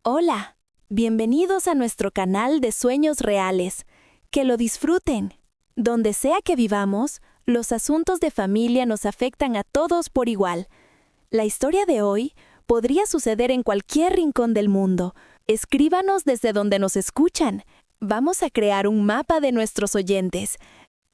Hola, bienvenidos a nuestro canal de Sueños Reales. Que lo disfruten. Donde sea que vivamos, los asuntos de familia nos afectan a todos por igual. La historia de hoy podría suceder en cualquier rincón del mundo. Escríbanos desde donde nos escuchan. Vamos a crear un mapa de nuestros oyentes.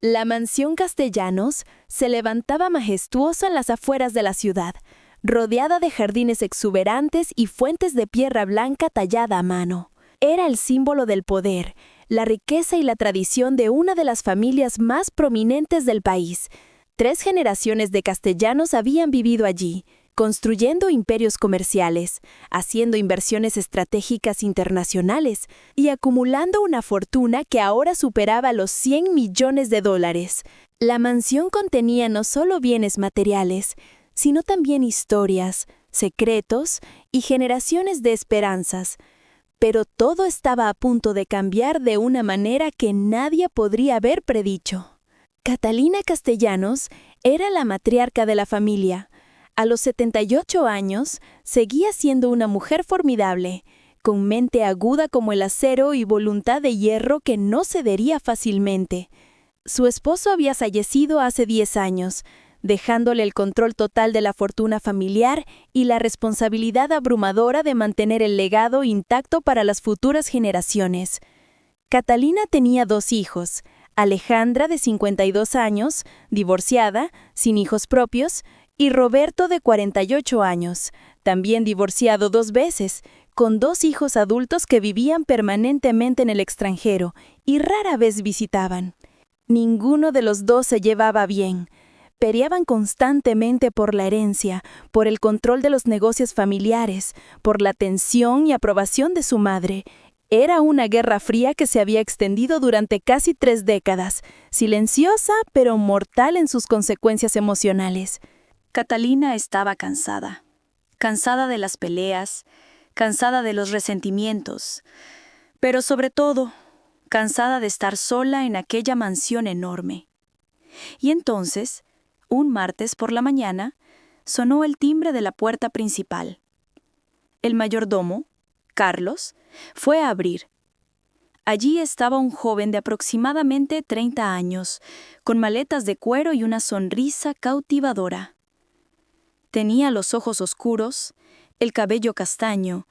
La mansión Castellanos se levantaba majestuosa en las afueras de la ciudad, rodeada de jardines exuberantes y fuentes de piedra blanca tallada a mano. Era el símbolo del poder, la riqueza y la tradición de una de las familias más prominentes del país. 3 generaciones de castellanos habían vivido allí, construyendo imperios comerciales, haciendo inversiones estratégicas internacionales y acumulando una fortuna que ahora superaba los $100 millones. La mansión contenía no solo bienes materiales, sino también historias, secretos y generaciones de esperanzas. Pero todo estaba a punto de cambiar de una manera que nadie podría haber predicho. Catalina Castellanos era la matriarca de la familia. A los 78 años, seguía siendo una mujer formidable, con mente aguda como el acero y voluntad de hierro que no cedería fácilmente. Su esposo había fallecido hace 10 años, dejándole el control total de la fortuna familiar y la responsabilidad abrumadora de mantener el legado intacto para las futuras generaciones. Catalina tenía 2 hijos, Alejandra, de 52 años, divorciada, sin hijos propios, y Roberto, de 48 años, también divorciado 2 veces, con 2 hijos adultos que vivían permanentemente en el extranjero y rara vez visitaban. Ninguno de los 2 se llevaba bien. Peleaban constantemente por la herencia, por el control de los negocios familiares, por la atención y aprobación de su madre. Era una guerra fría que se había extendido durante casi 3 décadas, silenciosa pero mortal en sus consecuencias emocionales. Catalina estaba cansada. Cansada de las peleas, cansada de los resentimientos, pero sobre todo, cansada de estar sola en aquella mansión enorme. Y entonces, un martes por la mañana, sonó el timbre de la puerta principal. El mayordomo, Carlos, fue a abrir. Allí estaba un joven de aproximadamente 30 años, con maletas de cuero y una sonrisa cautivadora. Tenía los ojos oscuros, el cabello castaño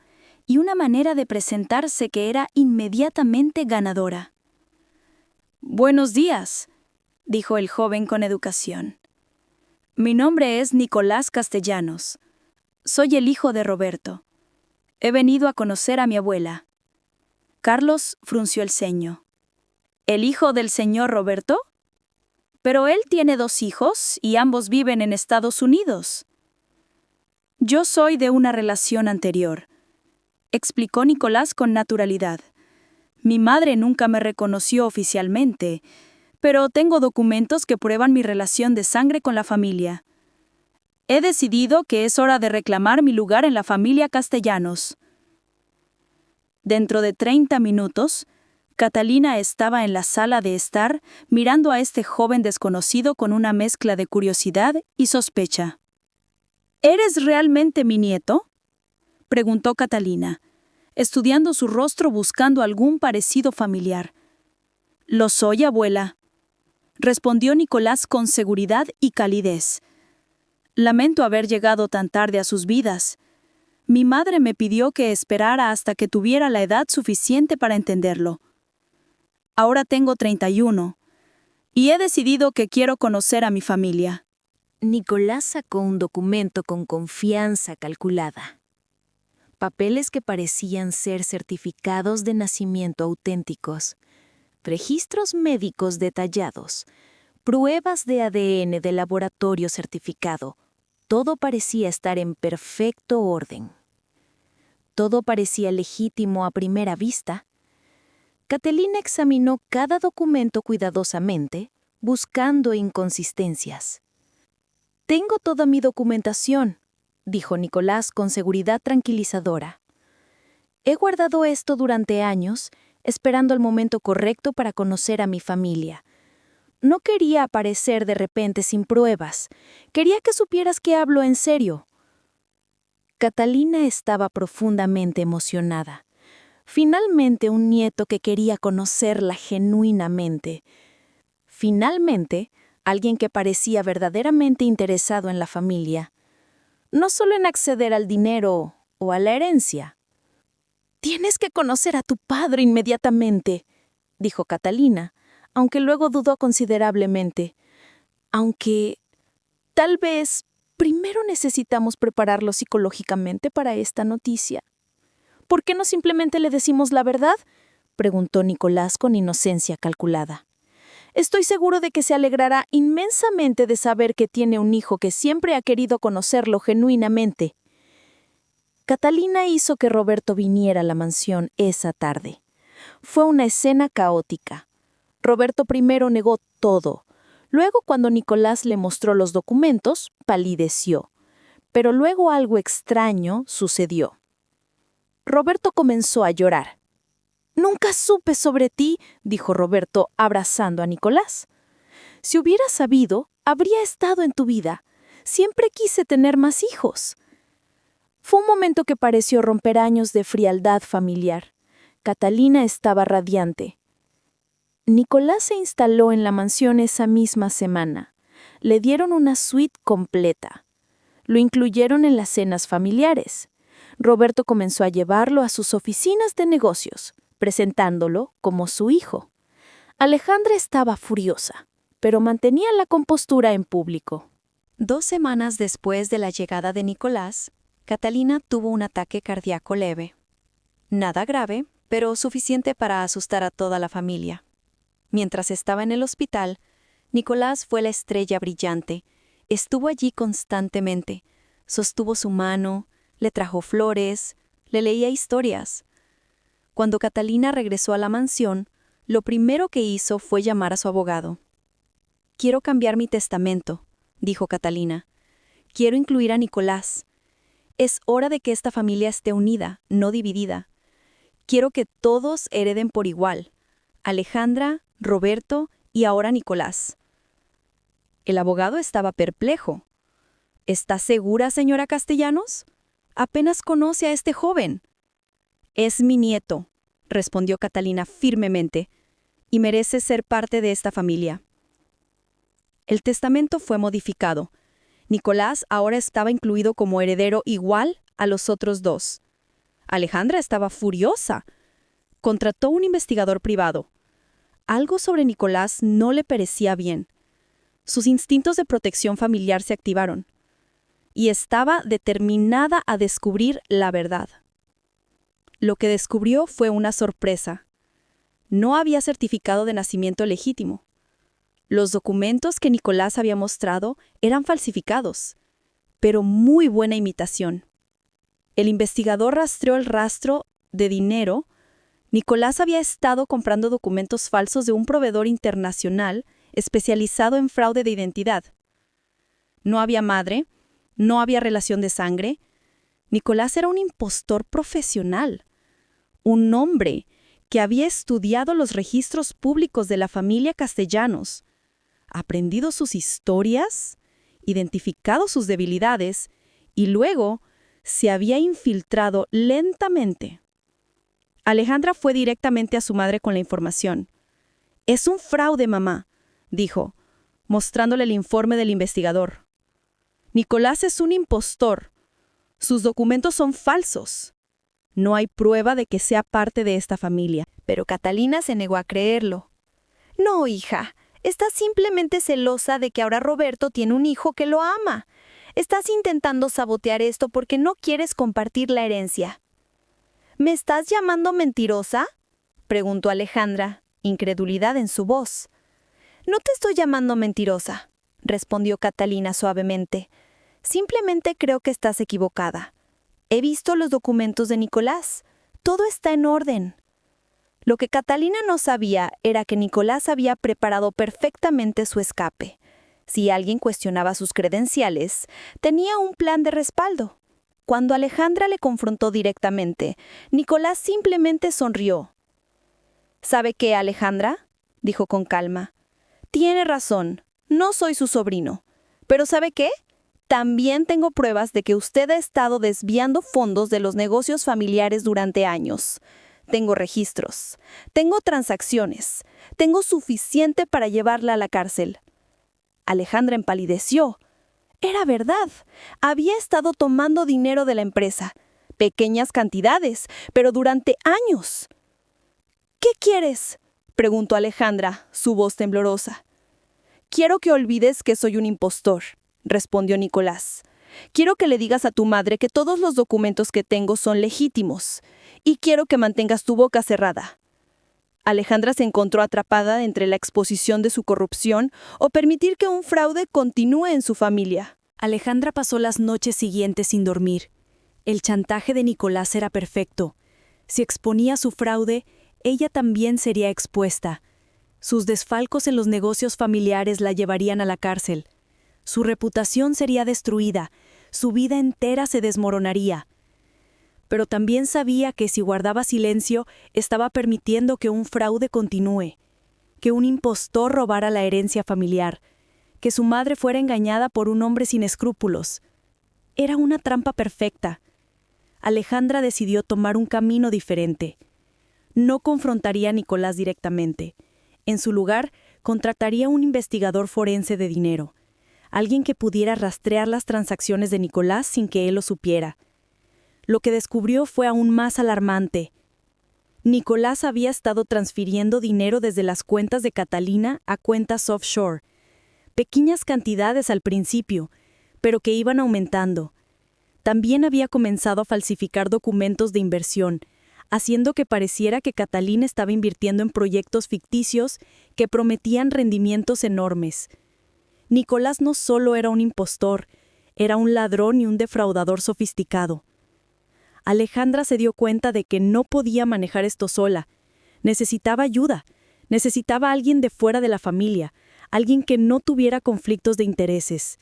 y una manera de presentarse que era inmediatamente ganadora. «Buenos días», dijo el joven con educación. «Mi nombre es Nicolás Castellanos. Soy el hijo de Roberto. He venido a conocer a mi abuela». Carlos frunció el ceño. «¿El hijo del señor Roberto? Pero él tiene 2 hijos y ambos viven en Estados Unidos». «Yo soy de una relación anterior», explicó Nicolás con naturalidad. «Mi madre nunca me reconoció oficialmente, pero tengo documentos que prueban mi relación de sangre con la familia. He decidido que es hora de reclamar mi lugar en la familia Castellanos». Dentro de 30 minutos, Catalina estaba en la sala de estar mirando a este joven desconocido con una mezcla de curiosidad y sospecha. «¿Eres realmente mi nieto?», preguntó Catalina, estudiando su rostro buscando algún parecido familiar. «Lo soy, abuela», respondió Nicolás con seguridad y calidez. «Lamento haber llegado tan tarde a sus vidas. Mi madre me pidió que esperara hasta que tuviera la edad suficiente para entenderlo. Ahora tengo 31 y he decidido que quiero conocer a mi familia». Nicolás sacó un documento con confianza calculada. Papeles que parecían ser certificados de nacimiento auténticos, registros médicos detallados, pruebas de ADN de laboratorio certificado. Todo parecía estar en perfecto orden. Todo parecía legítimo a primera vista. Catalina examinó cada documento cuidadosamente, buscando inconsistencias. «Tengo toda mi documentación», dijo Nicolás con seguridad tranquilizadora. «He guardado esto durante años, esperando el momento correcto para conocer a mi familia. No quería aparecer de repente sin pruebas. Quería que supieras que hablo en serio». Catalina estaba profundamente emocionada. Finalmente un nieto que quería conocerla genuinamente. Finalmente, alguien que parecía verdaderamente interesado en la familia. No solo en acceder al dinero o a la herencia. «Tienes que conocer a tu padre inmediatamente», dijo Catalina, aunque luego dudó considerablemente. Aunque, tal vez, primero necesitamos prepararlo psicológicamente para esta noticia. «¿Por qué no simplemente le decimos la verdad?», preguntó Nicolás con inocencia calculada. «Estoy seguro de que se alegrará inmensamente de saber que tiene un hijo que siempre ha querido conocerlo genuinamente». Catalina hizo que Roberto viniera a la mansión esa tarde. Fue una escena caótica. Roberto primero negó todo. Luego, cuando Nicolás le mostró los documentos, palideció. Pero luego algo extraño sucedió. Roberto comenzó a llorar. «Nunca supe sobre ti», dijo Roberto, abrazando a Nicolás. «Si hubiera sabido, habría estado en tu vida. Siempre quise tener más hijos». Fue un momento que pareció romper años de frialdad familiar. Catalina estaba radiante. Nicolás se instaló en la mansión esa misma semana. Le dieron una suite completa. Lo incluyeron en las cenas familiares. Roberto comenzó a llevarlo a sus oficinas de negocios, presentándolo como su hijo. Alejandra estaba furiosa, pero mantenía la compostura en público. 2 semanas después de la llegada de Nicolás, Catalina tuvo un ataque cardíaco leve. Nada grave, pero suficiente para asustar a toda la familia. Mientras estaba en el hospital, Nicolás fue la estrella brillante. Estuvo allí constantemente. Sostuvo su mano, le trajo flores, le leía historias. Cuando Catalina regresó a la mansión, lo primero que hizo fue llamar a su abogado. «Quiero cambiar mi testamento», dijo Catalina. «Quiero incluir a Nicolás. Es hora de que esta familia esté unida, no dividida. Quiero que todos hereden por igual. Alejandra, Roberto y ahora Nicolás». El abogado estaba perplejo. «¿Está segura, señora Castellanos? Apenas conoce a este joven». «Es mi nieto», respondió Catalina firmemente, «y merece ser parte de esta familia». El testamento fue modificado. Nicolás ahora estaba incluido como heredero igual a los otros dos. Alejandra estaba furiosa. Contrató un investigador privado. Algo sobre Nicolás no le parecía bien. Sus instintos de protección familiar se activaron. Y estaba determinada a descubrir la verdad. Lo que descubrió fue una sorpresa. No había certificado de nacimiento legítimo. Los documentos que Nicolás había mostrado eran falsificados, pero muy buena imitación. El investigador rastreó el rastro de dinero. Nicolás había estado comprando documentos falsos de un proveedor internacional especializado en fraude de identidad. No había madre, no había relación de sangre. Nicolás era un impostor profesional, un hombre que había estudiado los registros públicos de la familia Castellanos, aprendido sus historias, identificado sus debilidades y luego se había infiltrado lentamente. Alejandra fue directamente a su madre con la información. «Es un fraude, mamá», dijo, mostrándole el informe del investigador. «Nicolás es un impostor. Sus documentos son falsos. No hay prueba de que sea parte de esta familia». Pero Catalina se negó a creerlo. «No, hija. Estás simplemente celosa de que ahora Roberto tiene un hijo que lo ama. Estás intentando sabotear esto porque no quieres compartir la herencia». «¿Me estás llamando mentirosa?», preguntó Alejandra, incredulidad en su voz. «No te estoy llamando mentirosa», respondió Catalina suavemente. «Simplemente creo que estás equivocada. He visto los documentos de Nicolás. Todo está en orden». Lo que Catalina no sabía era que Nicolás había preparado perfectamente su escape. Si alguien cuestionaba sus credenciales, tenía un plan de respaldo. Cuando Alejandra le confrontó directamente, Nicolás simplemente sonrió. «¿Sabe qué, Alejandra?», dijo con calma. «Tiene razón, no soy su sobrino. Pero ¿sabe qué? También tengo pruebas de que usted ha estado desviando fondos de los negocios familiares durante años. Tengo registros, tengo transacciones, tengo suficiente para llevarla a la cárcel. Alejandra empalideció. Era verdad, había estado tomando dinero de la empresa, pequeñas cantidades, pero durante años. ¿Qué quieres?, preguntó Alejandra, su voz temblorosa. Quiero que olvides que soy un impostor, respondió Nicolás. Quiero que le digas a tu madre que todos los documentos que tengo son legítimos, y quiero que mantengas tu boca cerrada. Alejandra se encontró atrapada entre la exposición de su corrupción o permitir que un fraude continúe en su familia. Alejandra pasó las noches siguientes sin dormir. El chantaje de Nicolás era perfecto. Si exponía su fraude, ella también sería expuesta. Sus desfalcos en los negocios familiares la llevarían a la cárcel. Su reputación sería destruida, su vida entera se desmoronaría. Pero también sabía que si guardaba silencio, estaba permitiendo que un fraude continúe, que un impostor robara la herencia familiar, que su madre fuera engañada por un hombre sin escrúpulos. Era una trampa perfecta. Alejandra decidió tomar un camino diferente. No confrontaría a Nicolás directamente. En su lugar, contrataría un investigador forense de dinero, alguien que pudiera rastrear las transacciones de Nicolás sin que él lo supiera. Lo que descubrió fue aún más alarmante. Nicolás había estado transfiriendo dinero desde las cuentas de Catalina a cuentas offshore. Pequeñas cantidades al principio, pero que iban aumentando. También había comenzado a falsificar documentos de inversión, haciendo que pareciera que Catalina estaba invirtiendo en proyectos ficticios que prometían rendimientos enormes. Nicolás no solo era un impostor, era un ladrón y un defraudador sofisticado. Alejandra se dio cuenta de que no podía manejar esto sola. Necesitaba ayuda, necesitaba a alguien de fuera de la familia, alguien que no tuviera conflictos de intereses.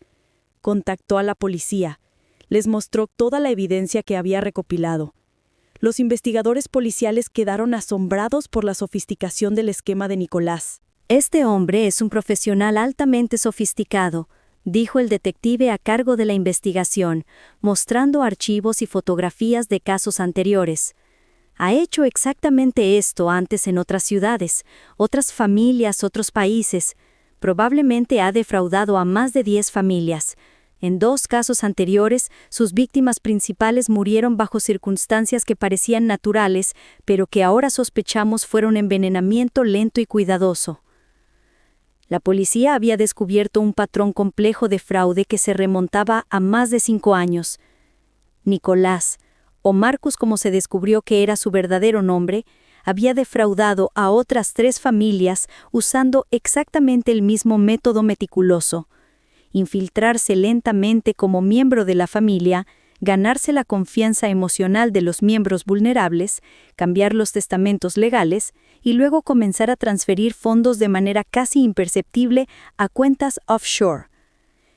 Contactó a la policía, les mostró toda la evidencia que había recopilado. Los investigadores policiales quedaron asombrados por la sofisticación del esquema de Nicolás. Este hombre es un profesional altamente sofisticado, dijo el detective a cargo de la investigación, mostrando archivos y fotografías de casos anteriores. Ha hecho exactamente esto antes en otras ciudades, otras familias, otros países. Probablemente ha defraudado a más de 10 familias. En 2 casos anteriores, sus víctimas principales murieron bajo circunstancias que parecían naturales, pero que ahora sospechamos fueron envenenamiento lento y cuidadoso. La policía había descubierto un patrón complejo de fraude que se remontaba a más de 5 años. Nicolás, o Marcus como se descubrió que era su verdadero nombre, había defraudado a otras 3 familias usando exactamente el mismo método meticuloso. Infiltrarse lentamente como miembro de la familia, ganarse la confianza emocional de los miembros vulnerables, cambiar los testamentos legales y luego comenzar a transferir fondos de manera casi imperceptible a cuentas offshore.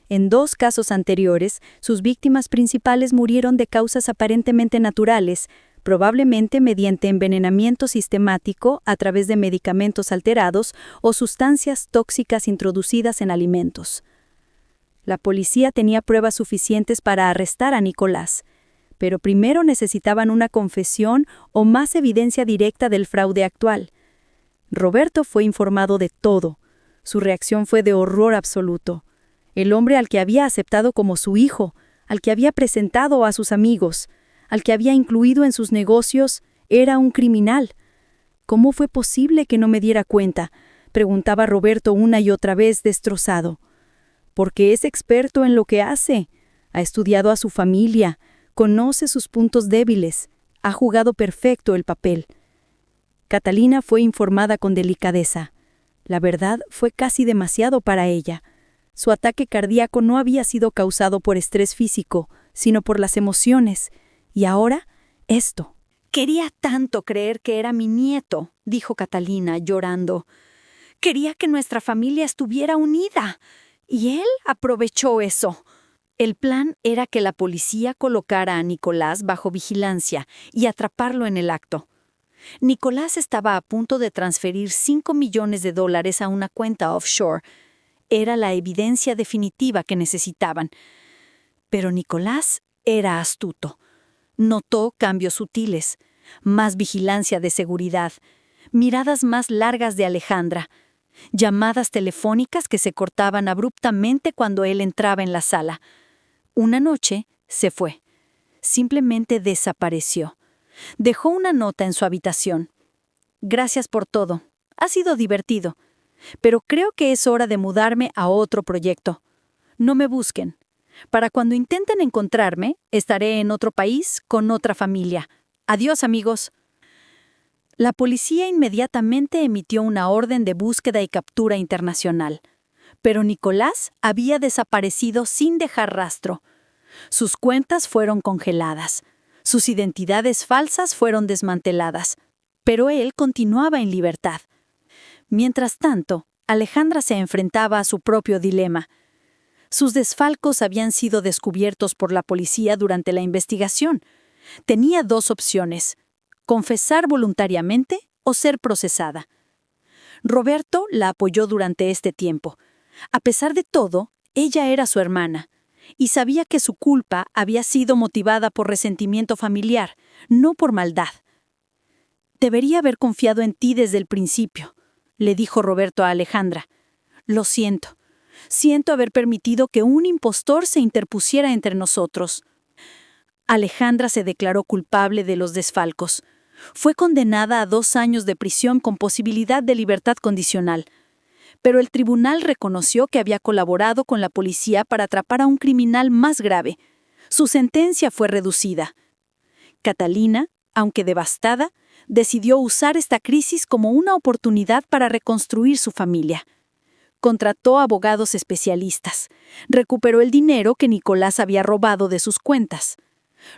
En 2 casos anteriores, sus víctimas principales murieron de causas aparentemente naturales, probablemente mediante envenenamiento sistemático a través de medicamentos alterados o sustancias tóxicas introducidas en alimentos. La policía tenía pruebas suficientes para arrestar a Nicolás, pero primero necesitaban una confesión o más evidencia directa del fraude actual. Roberto fue informado de todo. Su reacción fue de horror absoluto. El hombre al que había aceptado como su hijo, al que había presentado a sus amigos, al que había incluido en sus negocios, era un criminal. ¿Cómo fue posible que no me diera cuenta?, preguntaba Roberto una y otra vez, destrozado. Porque es experto en lo que hace. Ha estudiado a su familia, conoce sus puntos débiles, ha jugado perfecto el papel. Catalina fue informada con delicadeza. La verdad fue casi demasiado para ella. Su ataque cardíaco no había sido causado por estrés físico, sino por las emociones. Y ahora, esto. Quería tanto creer que era mi nieto, dijo Catalina, llorando. Quería que nuestra familia estuviera unida. Y él aprovechó eso. El plan era que la policía colocara a Nicolás bajo vigilancia y atraparlo en el acto. Nicolás estaba a punto de transferir $5 millones a una cuenta offshore. Era la evidencia definitiva que necesitaban. Pero Nicolás era astuto. Notó cambios sutiles, más vigilancia de seguridad, miradas más largas de Alejandra, llamadas telefónicas que se cortaban abruptamente cuando él entraba en la sala. Una noche se fue. Simplemente desapareció. Dejó una nota en su habitación. Gracias por todo. Ha sido divertido. Pero creo que es hora de mudarme a otro proyecto. No me busquen. Para cuando intenten encontrarme, estaré en otro país con otra familia. Adiós, amigos. La policía inmediatamente emitió una orden de búsqueda y captura internacional. Pero Nicolás había desaparecido sin dejar rastro. Sus cuentas fueron congeladas. Sus identidades falsas fueron desmanteladas. Pero él continuaba en libertad. Mientras tanto, Alejandra se enfrentaba a su propio dilema. Sus desfalcos habían sido descubiertos por la policía durante la investigación. Tenía dos opciones: confesar voluntariamente o ser procesada. Roberto la apoyó durante este tiempo. A pesar de todo, ella era su hermana, y sabía que su culpa había sido motivada por resentimiento familiar, no por maldad. «Debería haber confiado en ti desde el principio», le dijo Roberto a Alejandra. «Lo siento. Siento haber permitido que un impostor se interpusiera entre nosotros». Alejandra se declaró culpable de los desfalcos. Fue condenada a 2 años de prisión con posibilidad de libertad condicional. Pero el tribunal reconoció que había colaborado con la policía para atrapar a un criminal más grave. Su sentencia fue reducida. Catalina, aunque devastada, decidió usar esta crisis como una oportunidad para reconstruir su familia. Contrató abogados especialistas. Recuperó el dinero que Nicolás había robado de sus cuentas.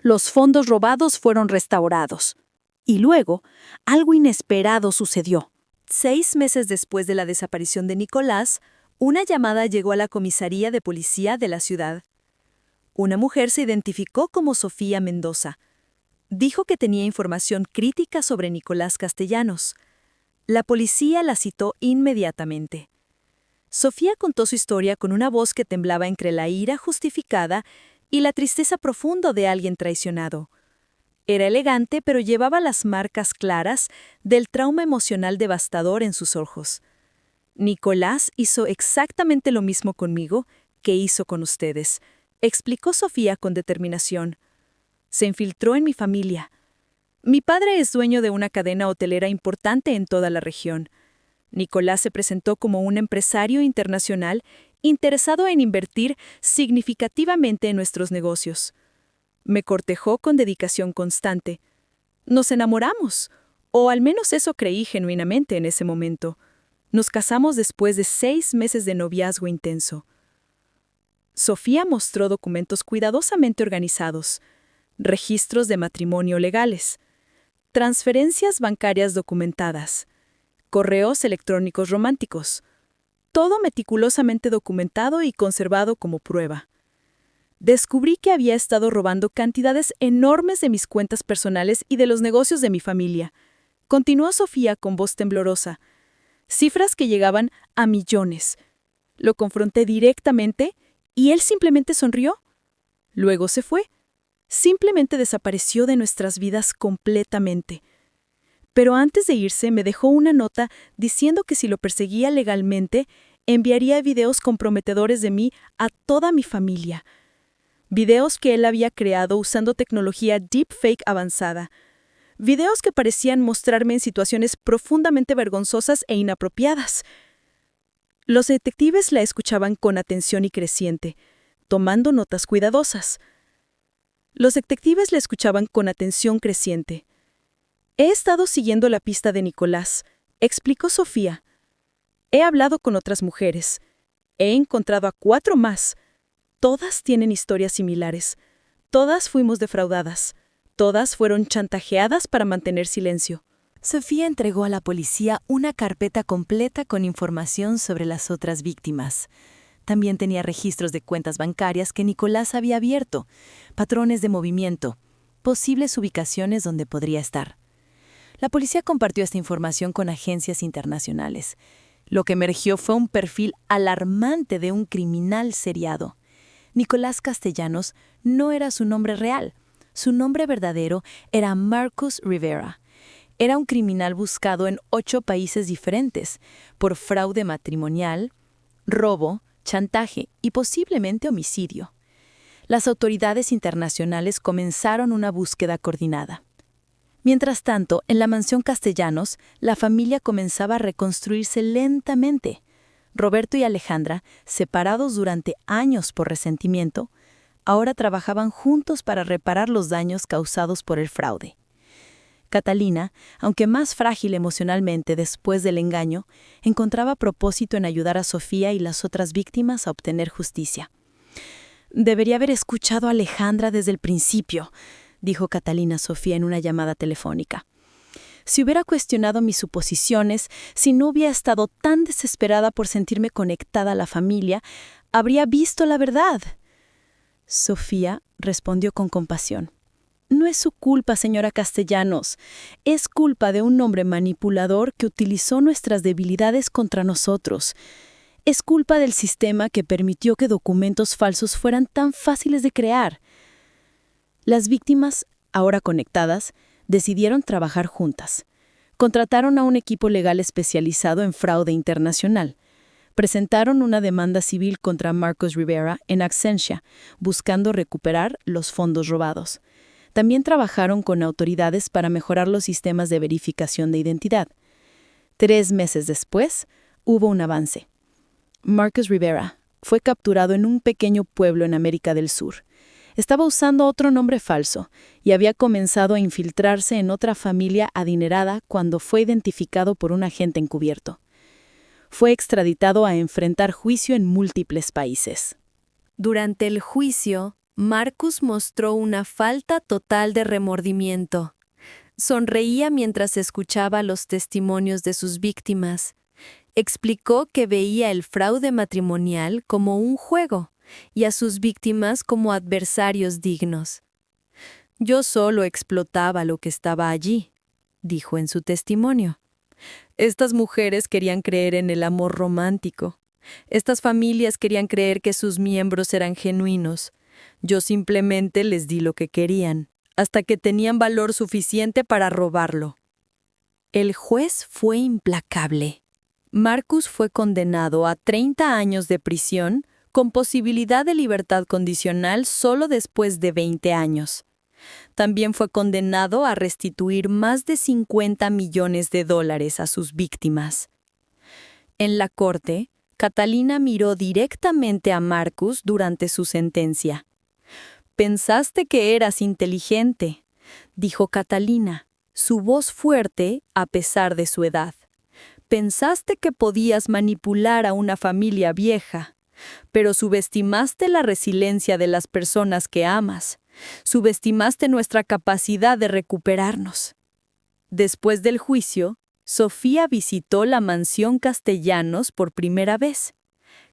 Los fondos robados fueron restaurados. Y luego, algo inesperado sucedió. 6 meses después de la desaparición de Nicolás, una llamada llegó a la comisaría de policía de la ciudad. Una mujer se identificó como Sofía Mendoza. Dijo que tenía información crítica sobre Nicolás Castellanos. La policía la citó inmediatamente. Sofía contó su historia con una voz que temblaba entre la ira justificada y la tristeza profunda de alguien traicionado. Era elegante, pero llevaba las marcas claras del trauma emocional devastador en sus ojos. Nicolás hizo exactamente lo mismo conmigo que hizo con ustedes, explicó Sofía con determinación. Se infiltró en mi familia. Mi padre es dueño de una cadena hotelera importante en toda la región. Nicolás se presentó como un empresario internacional interesado en invertir significativamente en nuestros negocios. Me cortejó con dedicación constante. Nos enamoramos, o al menos eso creí genuinamente en ese momento. Nos casamos después de 6 meses de noviazgo intenso. Sofía mostró documentos cuidadosamente organizados, registros de matrimonio legales, transferencias bancarias documentadas, correos electrónicos románticos, todo meticulosamente documentado y conservado como prueba. Descubrí que había estado robando cantidades enormes de mis cuentas personales y de los negocios de mi familia. Continuó Sofía con voz temblorosa. Cifras que llegaban a millones. Lo confronté directamente y él simplemente sonrió. Luego se fue. Simplemente desapareció de nuestras vidas completamente. Pero antes de irse me dejó una nota diciendo que si lo perseguía legalmente, enviaría videos comprometedores de mí a toda mi familia. Videos que él había creado usando tecnología deepfake avanzada. Videos que parecían mostrarme en situaciones profundamente vergonzosas e inapropiadas. Los detectives la escuchaban con atención y creciente, tomando notas cuidadosas. Los detectives la escuchaban con atención creciente. He estado siguiendo la pista de Nicolás, explicó Sofía. He hablado con otras mujeres. He encontrado a 4 más. Todas tienen historias similares. Todas fuimos defraudadas. Todas fueron chantajeadas para mantener silencio. Sofía entregó a la policía una carpeta completa con información sobre las otras víctimas. También tenía registros de cuentas bancarias que Nicolás había abierto, patrones de movimiento, posibles ubicaciones donde podría estar. La policía compartió esta información con agencias internacionales. Lo que emergió fue un perfil alarmante de un criminal seriado. Nicolás Castellanos no era su nombre real. Su nombre verdadero era Marcus Rivera. Era un criminal buscado en 8 países diferentes por fraude matrimonial, robo, chantaje y posiblemente homicidio. Las autoridades internacionales comenzaron una búsqueda coordinada. Mientras tanto, en la mansión Castellanos, la familia comenzaba a reconstruirse lentamente. Roberto y Alejandra, separados durante años por resentimiento, ahora trabajaban juntos para reparar los daños causados por el fraude. Catalina, aunque más frágil emocionalmente después del engaño, encontraba propósito en ayudar a Sofía y las otras víctimas a obtener justicia. «Debería haber escuchado a Alejandra desde el principio», dijo Catalina a Sofía en una llamada telefónica. «Si hubiera cuestionado mis suposiciones, si no hubiera estado tan desesperada por sentirme conectada a la familia, habría visto la verdad». Sofía respondió con compasión. «No es su culpa, señora Castellanos. Es culpa de un hombre manipulador que utilizó nuestras debilidades contra nosotros. Es culpa del sistema que permitió que documentos falsos fueran tan fáciles de crear». Las víctimas, ahora conectadas, decidieron trabajar juntas. Contrataron a un equipo legal especializado en fraude internacional. Presentaron una demanda civil contra Marcus Rivera en absentia, buscando recuperar los fondos robados. También trabajaron con autoridades para mejorar los sistemas de verificación de identidad. 3 meses después, hubo un avance. Marcus Rivera fue capturado en un pequeño pueblo en América del Sur. Estaba usando otro nombre falso y había comenzado a infiltrarse en otra familia adinerada cuando fue identificado por un agente encubierto. Fue extraditado a enfrentar juicio en múltiples países. Durante el juicio, Marcus mostró una falta total de remordimiento. Sonreía mientras escuchaba los testimonios de sus víctimas. Explicó que veía el fraude matrimonial como un juego y a sus víctimas como adversarios dignos. «Yo solo explotaba lo que estaba allí», dijo en su testimonio. «Estas mujeres querían creer en el amor romántico. Estas familias querían creer que sus miembros eran genuinos. Yo simplemente les di lo que querían, hasta que tenían valor suficiente para robarlo». El juez fue implacable. Marcus fue condenado a 30 años de prisión con posibilidad de libertad condicional solo después de 20 años. También fue condenado a restituir más de $50 millones a sus víctimas. En la corte, Catalina miró directamente a Marcus durante su sentencia. «Pensaste que eras inteligente», dijo Catalina, su voz fuerte a pesar de su edad. «Pensaste que podías manipular a una familia vieja, pero subestimaste la resiliencia de las personas que amas. Subestimaste nuestra capacidad de recuperarnos». Después del juicio, Sofía visitó la mansión Castellanos por primera vez.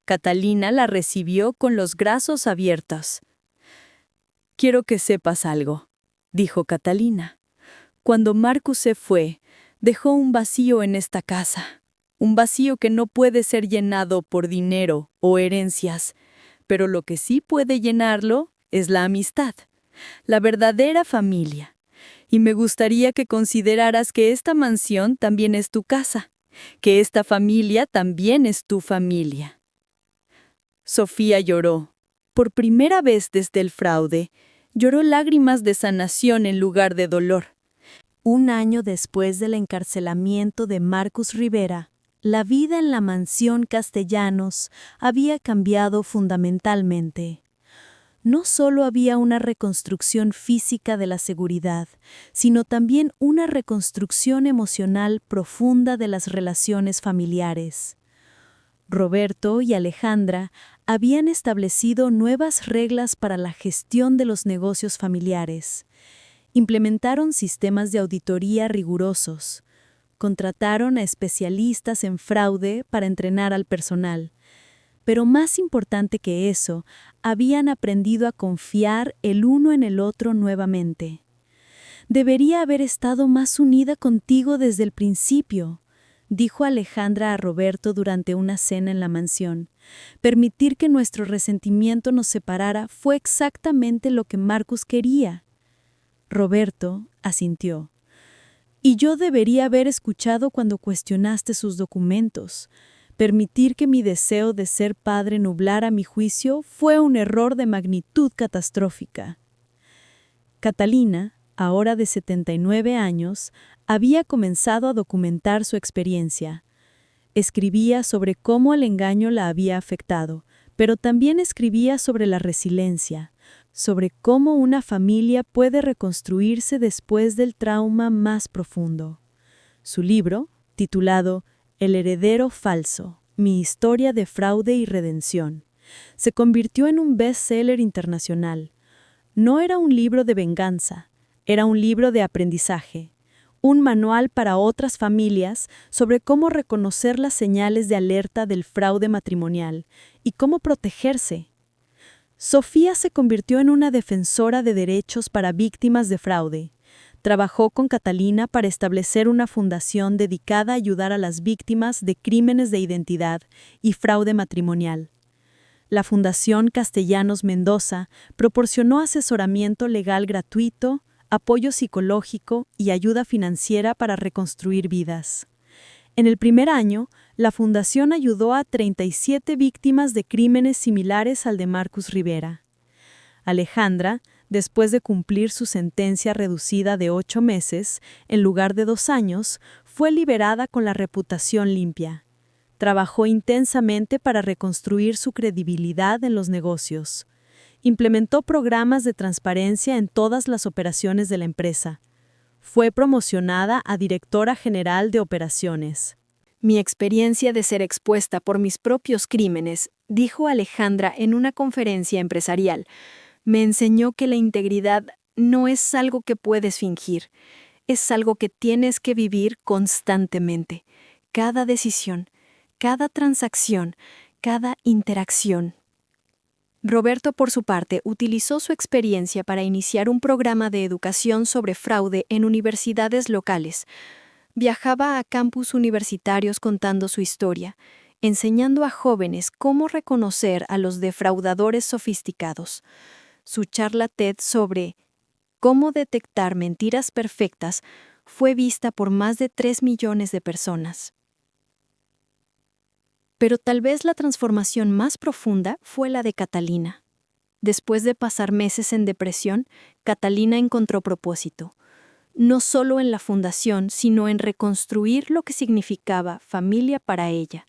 Catalina la recibió con los brazos abiertos. «Quiero que sepas algo», dijo Catalina. «Cuando Marcus se fue, dejó un vacío en esta casa. Un vacío que no puede ser llenado por dinero o herencias, pero lo que sí puede llenarlo es la amistad, la verdadera familia. Y me gustaría que consideraras que esta mansión también es tu casa, que esta familia también es tu familia». Sofía lloró. Por primera vez desde el fraude, lloró lágrimas de sanación en lugar de dolor. 1 año después del encarcelamiento de Marcus Rivera, la vida en la mansión Castellanos había cambiado fundamentalmente. No solo había una reconstrucción física de la seguridad, sino también una reconstrucción emocional profunda de las relaciones familiares. Roberto y Alejandra habían establecido nuevas reglas para la gestión de los negocios familiares. Implementaron sistemas de auditoría rigurosos. Contrataron a especialistas en fraude para entrenar al personal. Pero más importante que eso, habían aprendido a confiar el uno en el otro nuevamente. «Debería haber estado más unida contigo desde el principio», dijo Alejandra a Roberto durante una cena en la mansión. Permitir que nuestro resentimiento nos separara fue exactamente lo que Marcus quería. Roberto asintió. Y yo debería haber escuchado cuando cuestionaste sus documentos. Permitir que mi deseo de ser padre nublara mi juicio fue un error de magnitud catastrófica. Catalina, ahora de 79 años, había comenzado a documentar su experiencia. Escribía sobre cómo el engaño la había afectado, pero también escribía sobre la resiliencia, sobre cómo una familia puede reconstruirse después del trauma más profundo. Su libro, titulado El heredero falso, mi historia de fraude y redención, se convirtió en un bestseller internacional. No era un libro de venganza, era un libro de aprendizaje, un manual para otras familias sobre cómo reconocer las señales de alerta del fraude matrimonial y cómo protegerse. Sofía se convirtió en una defensora de derechos para víctimas de fraude. Trabajó con Catalina para establecer una fundación dedicada a ayudar a las víctimas de crímenes de identidad y fraude matrimonial. La Fundación Castellanos Mendoza proporcionó asesoramiento legal gratuito, apoyo psicológico y ayuda financiera para reconstruir vidas. En el primer año, la fundación ayudó a 37 víctimas de crímenes similares al de Marcus Rivera. Alejandra, después de cumplir su sentencia reducida de 8 meses, en lugar de 2 años, fue liberada con la reputación limpia. Trabajó intensamente para reconstruir su credibilidad en los negocios. Implementó programas de transparencia en todas las operaciones de la empresa. Fue promocionada a directora general de operaciones. Mi experiencia de ser expuesta por mis propios crímenes, dijo Alejandra en una conferencia empresarial, me enseñó que la integridad no es algo que puedes fingir, es algo que tienes que vivir constantemente. Cada decisión, cada transacción, cada interacción. Roberto, por su parte, utilizó su experiencia para iniciar un programa de educación sobre fraude en universidades locales. Viajaba a campus universitarios contando su historia, enseñando a jóvenes cómo reconocer a los defraudadores sofisticados. Su charla TED sobre cómo detectar mentiras perfectas fue vista por más de 3 millones de personas. Pero tal vez la transformación más profunda fue la de Catalina. Después de pasar meses en depresión, Catalina encontró propósito, no solo en la fundación, sino en reconstruir lo que significaba familia para ella.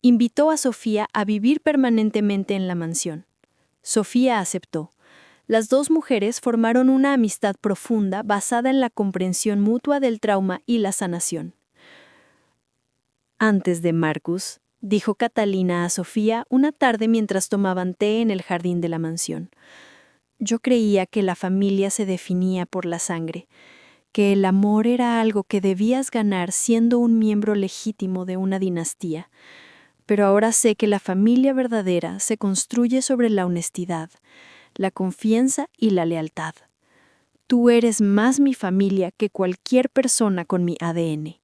Invitó a Sofía a vivir permanentemente en la mansión. Sofía aceptó. Las dos mujeres formaron una amistad profunda basada en la comprensión mutua del trauma y la sanación. Antes de Marcus, dijo Catalina a Sofía una tarde mientras tomaban té en el jardín de la mansión. Yo creía que la familia se definía por la sangre, que el amor era algo que debías ganar siendo un miembro legítimo de una dinastía. Pero ahora sé que la familia verdadera se construye sobre la honestidad, la confianza y la lealtad. Tú eres más mi familia que cualquier persona con mi ADN.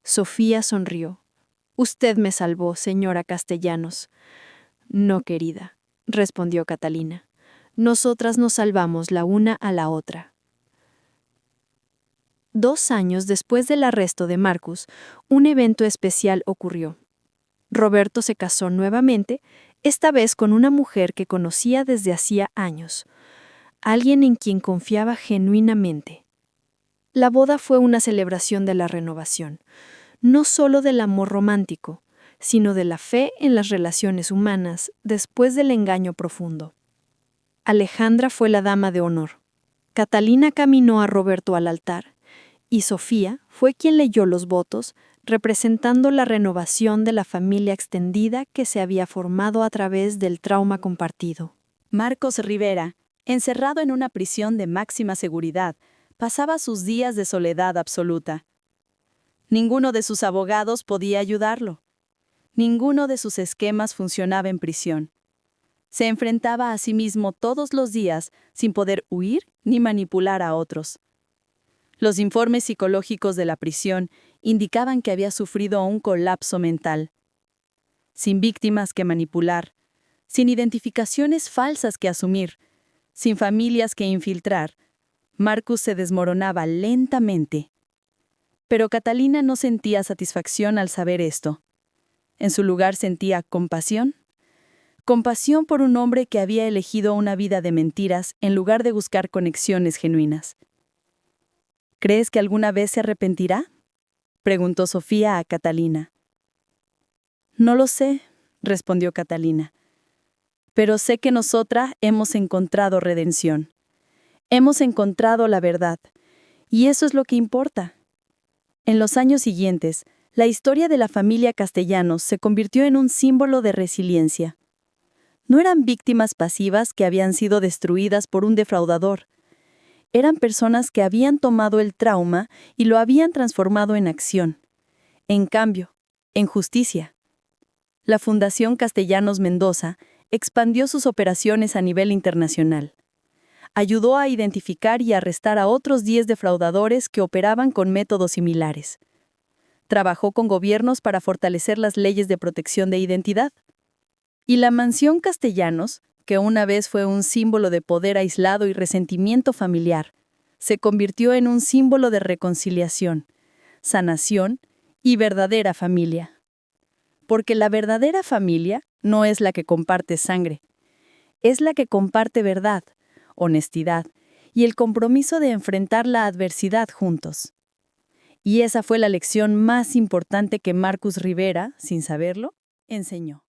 Sofía sonrió. Usted me salvó, señora Castellanos. No, querida, respondió Catalina. Nosotras nos salvamos la una a la otra. 2 años después del arresto de Marcus, un evento especial ocurrió. Roberto se casó nuevamente, esta vez con una mujer que conocía desde hacía años, alguien en quien confiaba genuinamente. La boda fue una celebración de la renovación, no solo del amor romántico, sino de la fe en las relaciones humanas después del engaño profundo. Alejandra fue la dama de honor. Catalina caminó a Roberto al altar, y Sofía fue quien leyó los votos, representando la renovación de la familia extendida que se había formado a través del trauma compartido. Marcos Rivera, encerrado en una prisión de máxima seguridad, pasaba sus días de soledad absoluta. Ninguno de sus abogados podía ayudarlo. Ninguno de sus esquemas funcionaba en prisión. Se enfrentaba a sí mismo todos los días sin poder huir ni manipular a otros. Los informes psicológicos de la prisión indicaban que había sufrido un colapso mental. Sin víctimas que manipular, sin identificaciones falsas que asumir, sin familias que infiltrar, Marcus se desmoronaba lentamente. Pero Catalina no sentía satisfacción al saber esto. En su lugar sentía compasión. Compasión por un hombre que había elegido una vida de mentiras en lugar de buscar conexiones genuinas. ¿Crees que alguna vez se arrepentirá?, preguntó Sofía a Catalina. No lo sé, respondió Catalina. Pero sé que nosotras hemos encontrado redención. Hemos encontrado la verdad. Y eso es lo que importa. En los años siguientes, la historia de la familia Castellanos se convirtió en un símbolo de resiliencia. No eran víctimas pasivas que habían sido destruidas por un defraudador. Eran personas que habían tomado el trauma y lo habían transformado en acción. En cambio, en justicia. La Fundación Castellanos Mendoza expandió sus operaciones a nivel internacional. Ayudó a identificar y arrestar a otros 10 defraudadores que operaban con métodos similares. Trabajó con gobiernos para fortalecer las leyes de protección de identidad. Y la Mansión Castellanos, que una vez fue un símbolo de poder aislado y resentimiento familiar, se convirtió en un símbolo de reconciliación, sanación y verdadera familia. Porque la verdadera familia no es la que comparte sangre, es la que comparte verdad, honestidad y el compromiso de enfrentar la adversidad juntos. Y esa fue la lección más importante que Marcus Rivera, sin saberlo, enseñó.